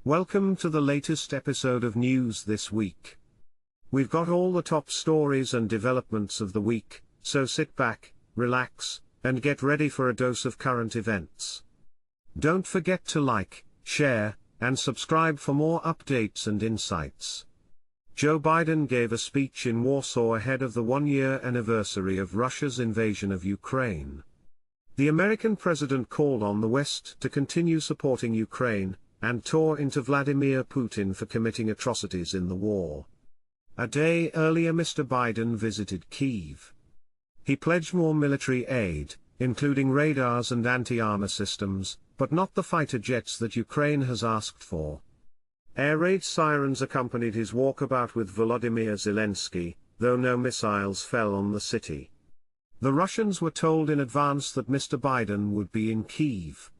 Welcome to the latest episode of News This Week. We've got all the top stories and developments of the week, so sit back, relax, and get ready for a dose of current events. Don't forget to like, share, and subscribe for more updates and insights. Joe Biden gave a speech in Warsaw ahead of the one-year anniversary of Russia's invasion of Ukraine. The American president called on the West to continue supporting Ukraine, and tore into Vladimir Putin for committing atrocities in the war. A day earlier Mr. Biden visited Kyiv. He pledged more military aid, including radars and anti-armour systems, but not the fighter jets that Ukraine has asked for. Air raid sirens accompanied his walkabout with Volodymyr Zelensky, though no missiles fell on the city. The Russians were told in advance that Mr. Biden would be in Kyiv.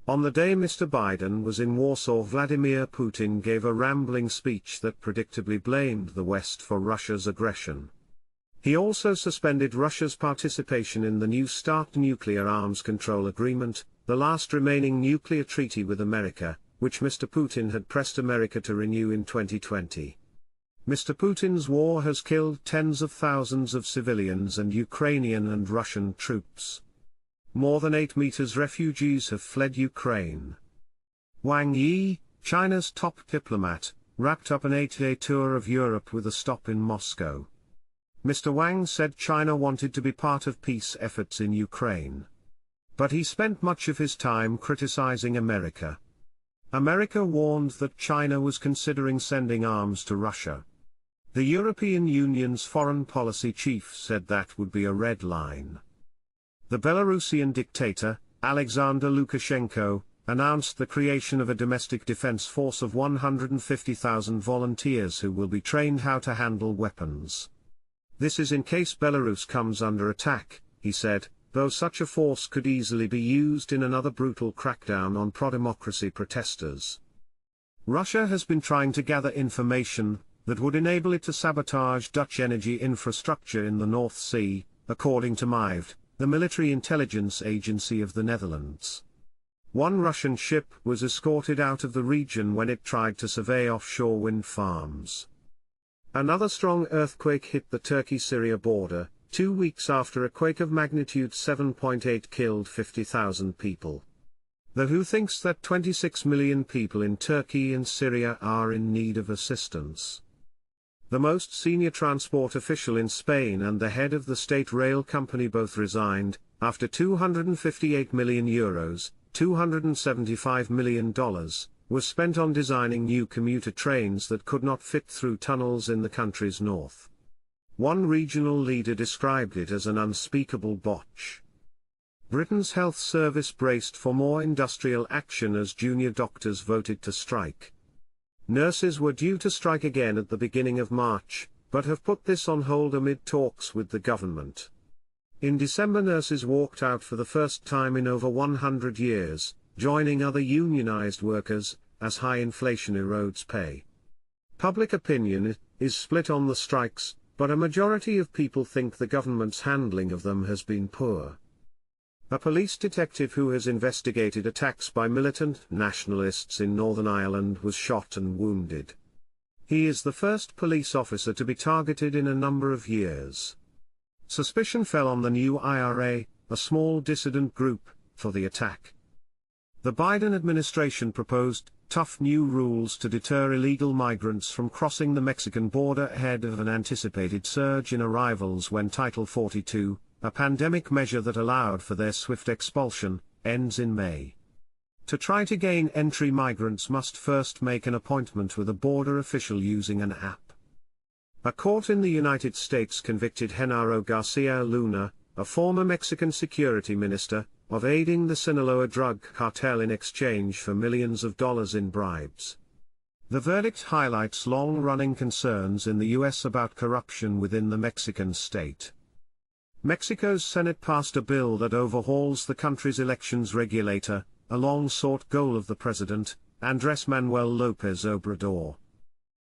On the day Mr. Biden was in Warsaw, Vladimir Putin gave a rambling speech that predictably blamed the West for Russia's aggression. He also suspended Russia's participation in the New START nuclear arms control agreement, the last remaining nuclear treaty with America, which Mr. Putin had pressed America to renew in 2020. Mr. Putin's war has killed tens of thousands of civilians and Ukrainian and Russian troops. More than 8 million refugees have fled Ukraine. Wang Yi, China's top diplomat, wrapped up an 8-day tour of Europe with a stop in Moscow. Mr. Wang said China wanted to be part of peace efforts in Ukraine. But he spent much of his time criticizing America. America warned that China was considering sending arms to Russia. The European Union's foreign policy chief said that would be a red line. The Belarusian dictator, Alexander Lukashenko, announced the creation of a domestic defense force of 150,000 volunteers who will be trained how to handle weapons. This is in case Belarus comes under attack, he said, though such a force could easily be used in another brutal crackdown on pro-democracy protesters. Russia has been trying to gather information that would enable it to sabotage Dutch energy infrastructure in the North Sea, according to MIVD, the military intelligence agency of the Netherlands. One Russian ship was escorted out of the region when it tried to survey offshore wind farms. Another strong earthquake hit the Turkey-Syria border, 2 weeks after a quake of magnitude 7.8 killed 50,000 people. The WHO thinks that 26 million people in Turkey and Syria are in need of assistance. The most senior transport official in Spain and the head of the state rail company both resigned, after €258 million, $275 million, was spent on designing new commuter trains that could not fit through tunnels in the country's north. One regional leader described it as an unspeakable botch. Britain's health service braced for more industrial action as junior doctors voted to strike. Nurses were due to strike again at the beginning of March, but have put this on hold amid talks with the government. In December, nurses walked out for the first time in over 100 years, joining other unionized workers, as high inflation erodes pay. Public opinion is split on the strikes, but a majority of people think the government's handling of them has been poor. A police detective who has investigated attacks by militant nationalists in Northern Ireland was shot and wounded. He is the first police officer to be targeted in a number of years. Suspicion fell on the new IRA, a small dissident group, for the attack. The Biden administration proposed tough new rules to deter illegal migrants from crossing the Mexican border ahead of an anticipated surge in arrivals when Title 42, a pandemic measure that allowed for their swift expulsion, ends in May. To try to gain entry, migrants must first make an appointment with a border official using an app. A court in the United States convicted Genaro Garcia Luna, a former Mexican security minister, of aiding the Sinaloa drug cartel in exchange for millions of dollars in bribes. The verdict highlights long-running concerns in the U.S. about corruption within the Mexican state. Mexico's Senate passed a bill that overhauls the country's elections regulator, a long-sought goal of the president, Andrés Manuel López Obrador.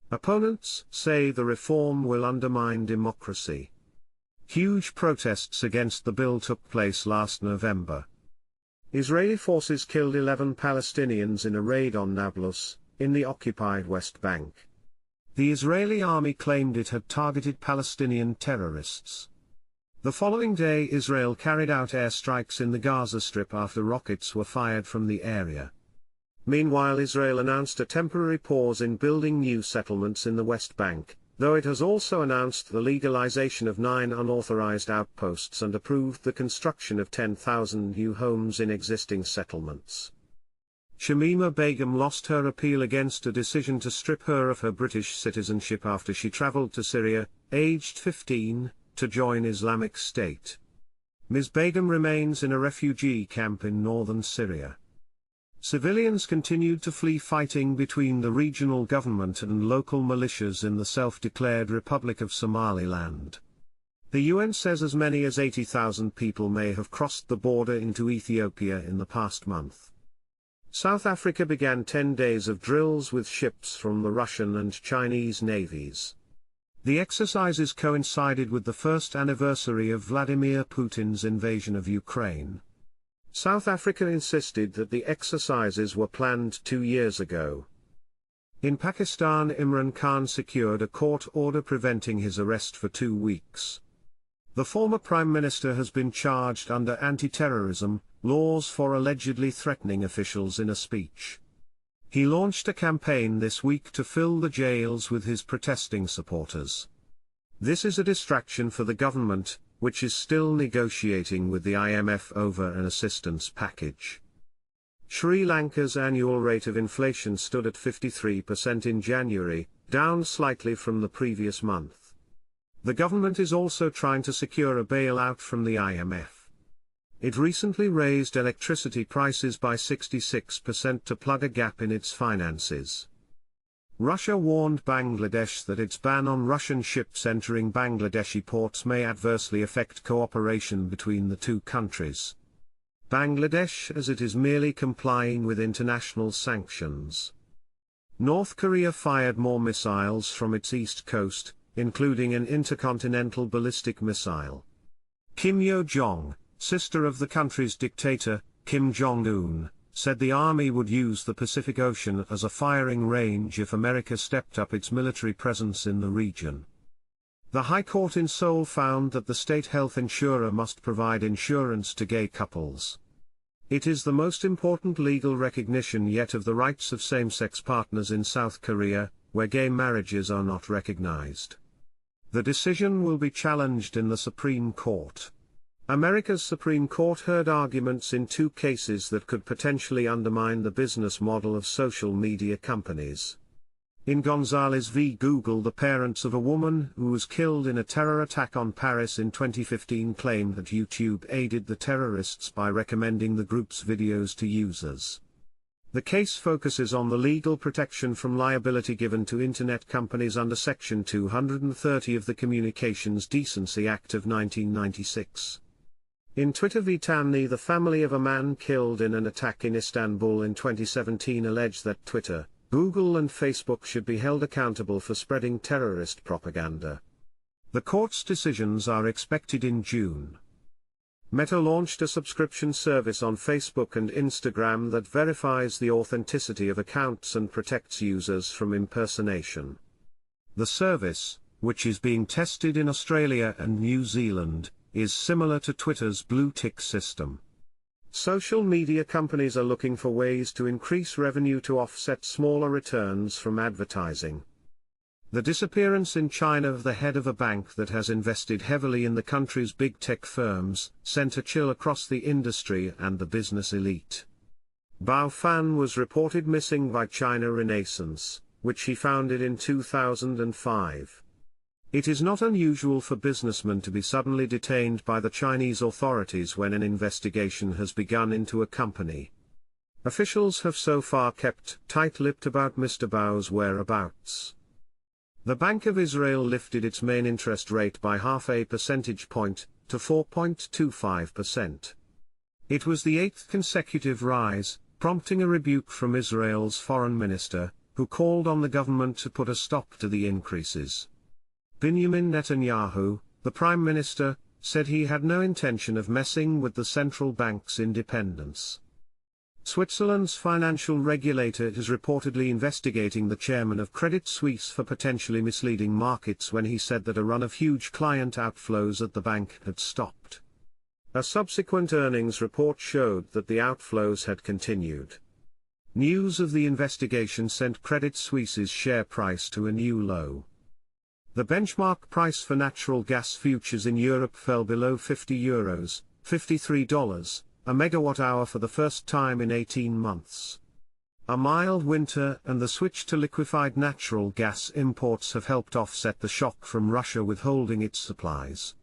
Opponents say the reform will undermine democracy. Huge protests against the bill took place last November. Israeli forces killed 11 Palestinians in a raid on Nablus, in the occupied West Bank. The Israeli army claimed it had targeted Palestinian terrorists. The following day Israel carried out airstrikes in the Gaza Strip after rockets were fired from the area. Meanwhile, Israel announced a temporary pause in building new settlements in the West Bank, though it has also announced the legalization of 9 unauthorized outposts and approved the construction of 10,000 new homes in existing settlements. Shamima Begum lost her appeal against a decision to strip her of her British citizenship after she traveled to Syria, aged 15, to join Islamic State. Ms. Begum remains in a refugee camp in northern Syria. Civilians continued to flee fighting between the regional government and local militias in the self-declared Republic of Somaliland. The UN says as many as 80,000 people may have crossed the border into Ethiopia in the past month. South Africa began 10 days of drills with ships from the Russian and Chinese navies. The exercises coincided with the first anniversary of Vladimir Putin's invasion of Ukraine. South Africa insisted that the exercises were planned 2 years ago. In Pakistan, Imran Khan secured a court order preventing his arrest for 2 weeks. The former Prime Minister has been charged under anti-terrorism laws for allegedly threatening officials in a speech. He launched a campaign this week to fill the jails with his protesting supporters. This is a distraction for the government, which is still negotiating with the IMF over an assistance package. Sri Lanka's annual rate of inflation stood at 53% in January, down slightly from the previous month. The government is also trying to secure a bailout from the IMF. It recently raised electricity prices by 66% to plug a gap in its finances. Russia warned Bangladesh that its ban on Russian ships entering Bangladeshi ports may adversely affect cooperation between the two countries. Bangladesh as it is merely complying with international sanctions. North Korea fired more missiles from its east coast, including an intercontinental ballistic missile. Kim Yo-jong, sister of the country's dictator, Kim Jong-un, said the army would use the Pacific Ocean as a firing range if America stepped up its military presence in the region. The High Court in Seoul found that the state health insurer must provide insurance to gay couples. It is the most important legal recognition yet of the rights of same-sex partners in South Korea, where gay marriages are not recognized. The decision will be challenged in the Supreme Court. America's Supreme Court heard arguments in 2 cases that could potentially undermine the business model of social media companies. In Gonzalez v. Google, the parents of a woman who was killed in a terror attack on Paris in 2015 claimed that YouTube aided the terrorists by recommending the group's videos to users. The case focuses on the legal protection from liability given to Internet companies under Section 230 of the Communications Decency Act of 1996. In Twitter v. Tanni, the family of a man killed in an attack in Istanbul in 2017 alleged that Twitter, Google and Facebook should be held accountable for spreading terrorist propaganda. The court's decisions are expected in June. Meta launched a subscription service on Facebook and Instagram that verifies the authenticity of accounts and protects users from impersonation. The service, which is being tested in Australia and New Zealand, is similar to Twitter's blue tick system. Social media companies are looking for ways to increase revenue to offset smaller returns from advertising. The disappearance in China of the head of a bank that has invested heavily in the country's big tech firms sent a chill across the industry and the business elite. Bao Fan was reported missing by China Renaissance, which he founded in 2005. It is not unusual for businessmen to be suddenly detained by the Chinese authorities when an investigation has begun into a company. Officials have so far kept tight-lipped about Mr. Bao's whereabouts. The Bank of Israel lifted its main interest rate by 0.5 percentage point, to 4.25%. It was the 8th consecutive rise, prompting a rebuke from Israel's foreign minister, who called on the government to put a stop to the increases. Benjamin Netanyahu, the Prime Minister, said he had no intention of messing with the central bank's independence. Switzerland's financial regulator is reportedly investigating the chairman of Credit Suisse for potentially misleading markets when he said that a run of huge client outflows at the bank had stopped. A subsequent earnings report showed that the outflows had continued. News of the investigation sent Credit Suisse's share price to a new low. The benchmark price for natural gas futures in Europe fell below €50, $53, a megawatt-hour for the first time in 18 months. A mild winter and the switch to liquefied natural gas imports have helped offset the shock from Russia withholding its supplies.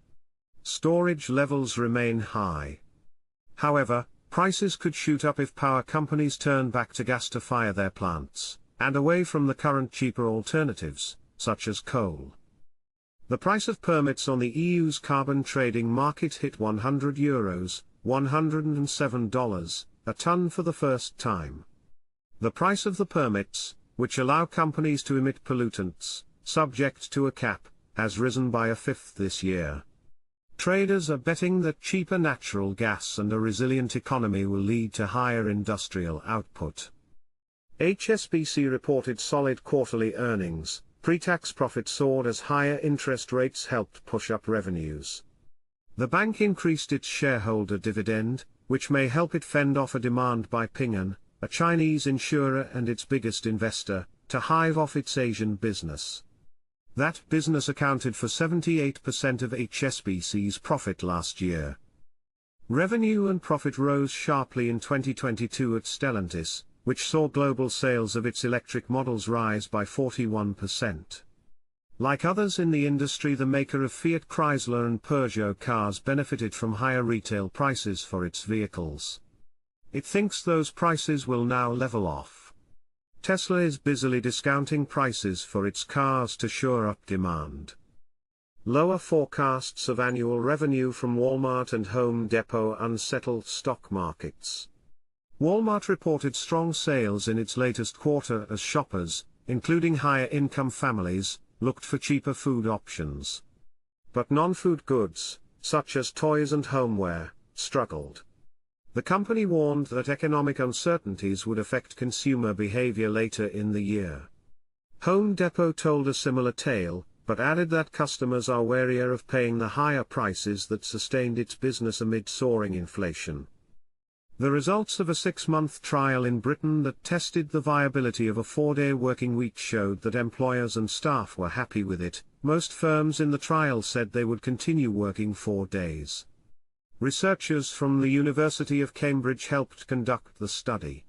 Storage levels remain high. However, prices could shoot up if power companies turn back to gas to fire their plants, and away from the current cheaper alternatives, such as coal. The price of permits on the EU's carbon trading market hit €100, $107, a ton for the first time. The price of the permits, which allow companies to emit pollutants, subject to a cap, has risen by a fifth this year. Traders are betting that cheaper natural gas and a resilient economy will lead to higher industrial output. HSBC reported solid quarterly earnings. Pre-tax profit soared as higher interest rates helped push up revenues. The bank increased its shareholder dividend, which may help it fend off a demand by Ping An, a Chinese insurer and its biggest investor, to hive off its Asian business. That business accounted for 78% of HSBC's profit last year. Revenue and profit rose sharply in 2022 at Stellantis, which saw global sales of its electric models rise by 41%. Like others in the industry, the maker of Fiat Chrysler and Peugeot cars benefited from higher retail prices for its vehicles. It thinks those prices will now level off. Tesla is busily discounting prices for its cars to shore up demand. Lower forecasts of annual revenue from Walmart and Home Depot unsettled stock markets. Walmart reported strong sales in its latest quarter as shoppers, including higher-income families, looked for cheaper food options. But non-food goods, such as toys and homeware, struggled. The company warned that economic uncertainties would affect consumer behavior later in the year. Home Depot told a similar tale, but added that customers are warier of paying the higher prices that sustained its business amid soaring inflation. The results of a 6-month trial in Britain that tested the viability of a 4-day working week showed that employers and staff were happy with it. Most firms in the trial said they would continue working 4 days. Researchers from the University of Cambridge helped conduct the study.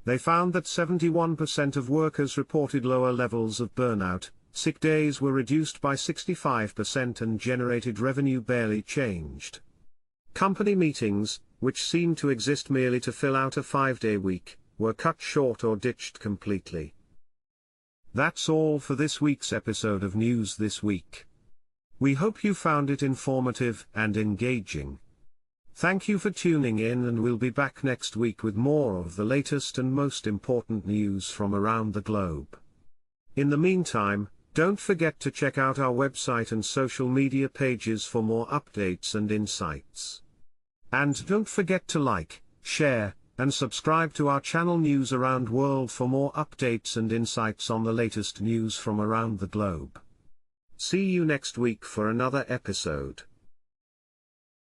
They found that 71% of workers reported lower levels of burnout, sick days were reduced by 65% and generated revenue barely changed. Company meetings, which seemed to exist merely to fill out a 5-day week, were cut short or ditched completely. That's all for this week's episode of News This Week. We hope you found it informative and engaging. Thank you for tuning in, and we'll be back next week with more of the latest and most important news from around the globe. In the meantime, don't forget to check out our website and social media pages for more updates and insights. And don't forget to like, share, and subscribe to our channel News Around World for more updates and insights on the latest news from around the globe. See you next week for another episode.